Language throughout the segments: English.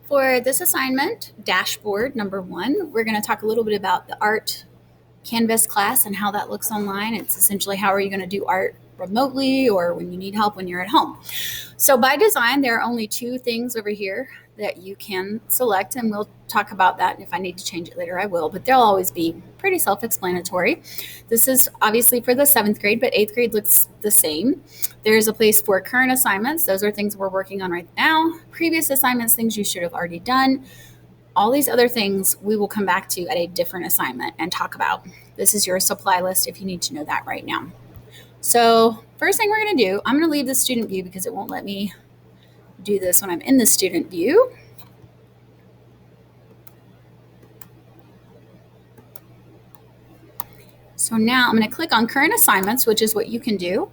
For this assignment, dashboard number 1, we're going to talk a little bit about the art Canvas class and how that looks online. It's essentially how are you going to do art remotely or when you need help when you're at home. So by design, there are only 2 things over here that you can select, and we'll talk about that. And if I need to change it later, I will, but they'll always be pretty self-explanatory. This is obviously for the 7th grade, but 8th grade looks the same. There's a place for current assignments. Those are things we're working on right now. Previous assignments, things you should have already done. All these other things we will come back to at a different assignment and talk about. This is your supply list if you need to know that right now. So first thing we're going to do, I'm going to leave the student view because it won't let me do this when I'm in the student view. So now I'm going to click on current assignments, which is what you can do.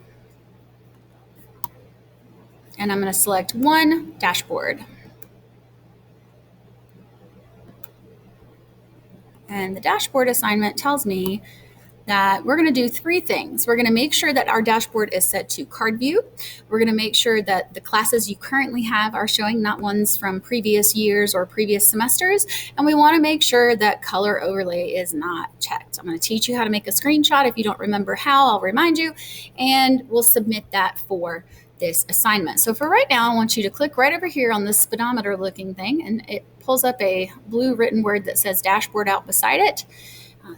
And I'm going to select one dashboard. And the dashboard assignment tells me that we're going to do 3 things. We're going to make sure that our dashboard is set to card view. We're going to make sure that the classes you currently have are showing, not ones from previous years or previous semesters. And we want to make sure that color overlay is not checked. I'm going to teach you how to make a screenshot. If you don't remember how, I'll remind you, and we'll submit that for this assignment. So for right now, I want you to click right over here on this speedometer looking thing, and it pulls up a blue written word that says dashboard out beside it.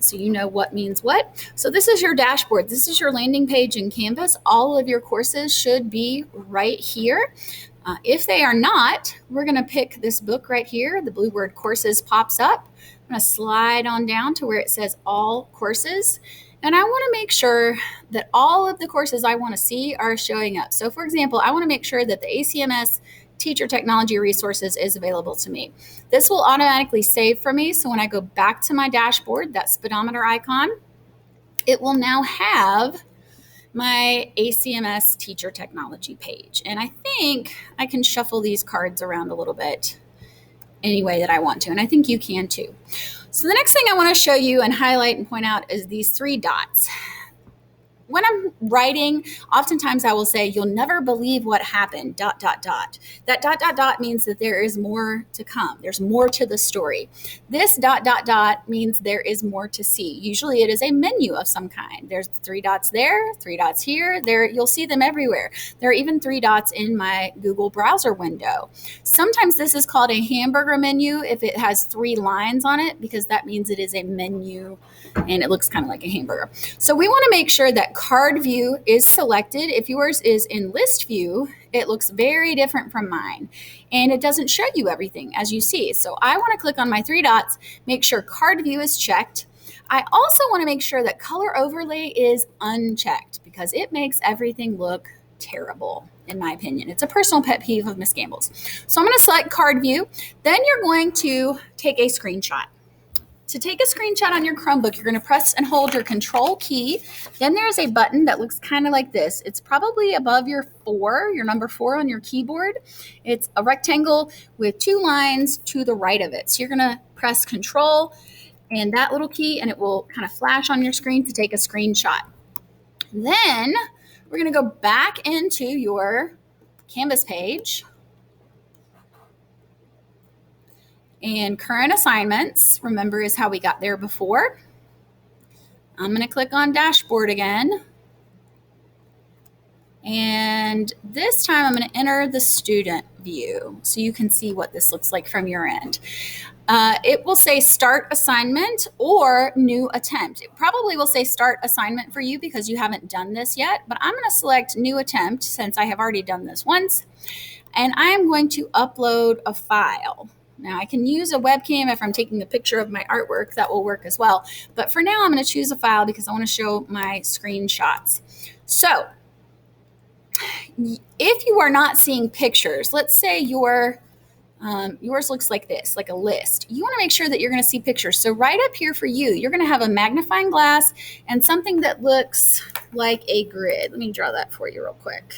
So you know what means what. So this is your dashboard. This is your landing page in Canvas. All of your courses should be right here. If they are not, we're going to pick this book right here. The blue word courses pops up. I'm going to slide on down to where it says all courses. And I want to make sure that all of the courses I want to see are showing up. So for example, I want to make sure that the ACMS Teacher Technology Resources is available to me. This will automatically save for me. So when I go back to my dashboard, that speedometer icon, it will now have my ACMS Teacher Technology page. And I think I can shuffle these cards around a little bit any way that I want to. And I think you can too. So the next thing I want to show you and highlight and point out is these 3 dots. When I'm writing, oftentimes I will say, you'll never believe what happened, ... That ... means that there is more to come. There's more to the story. This ... means there is more to see. Usually it is a menu of some kind. There's 3 dots there, 3 dots here. There, you'll see them everywhere. There are even 3 dots in my Google browser window. Sometimes this is called a hamburger menu if it has 3 lines on it, because that means it is a menu and it looks kind of like a hamburger. So we want to make sure that card view is selected. If yours is in list view, it looks very different from mine and it doesn't show you everything as you see. So I want to click on my 3 dots, make sure card view is checked. I also want to make sure that color overlay is unchecked because it makes everything look terrible, in my opinion. It's a personal pet peeve of Miss Gamble's. So I'm going to select card view. Then you're going to take a screenshot. To take a screenshot on your Chromebook, you're going to press and hold your control key. Then there's a button that looks kind of like this. It's probably above your number 4 on your keyboard. It's a rectangle with 2 lines to the right of it. So you're going to press control and that little key, and it will kind of flash on your screen to take a screenshot. Then we're going to go back into your Canvas page. And current assignments, remember, is how we got there before. I'm going to click on dashboard again. And this time I'm going to enter the student view so you can see what this looks like from your end. It will say start assignment or new attempt. It probably will say start assignment for you because you haven't done this yet, but I'm going to select new attempt since I have already done this once. And I am going to upload a file. Now I can use a webcam if I'm taking a picture of my artwork, that will work as well. But for now I'm going to choose a file because I want to show my screenshots. So if you are not seeing pictures, let's say yours looks like this, like a list. You want to make sure that you're going to see pictures. So right up here for you, you're going to have a magnifying glass and something that looks like a grid. Let me draw that for you real quick.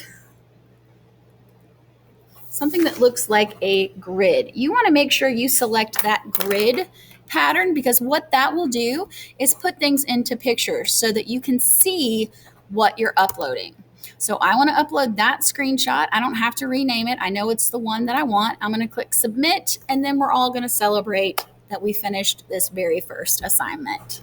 Something that looks like a grid. You want to make sure you select that grid pattern because what that will do is put things into pictures so that you can see what you're uploading. So I want to upload that screenshot. I don't have to rename it. I know it's the one that I want. I'm going to click submit, and then we're all going to celebrate that we finished this very first assignment.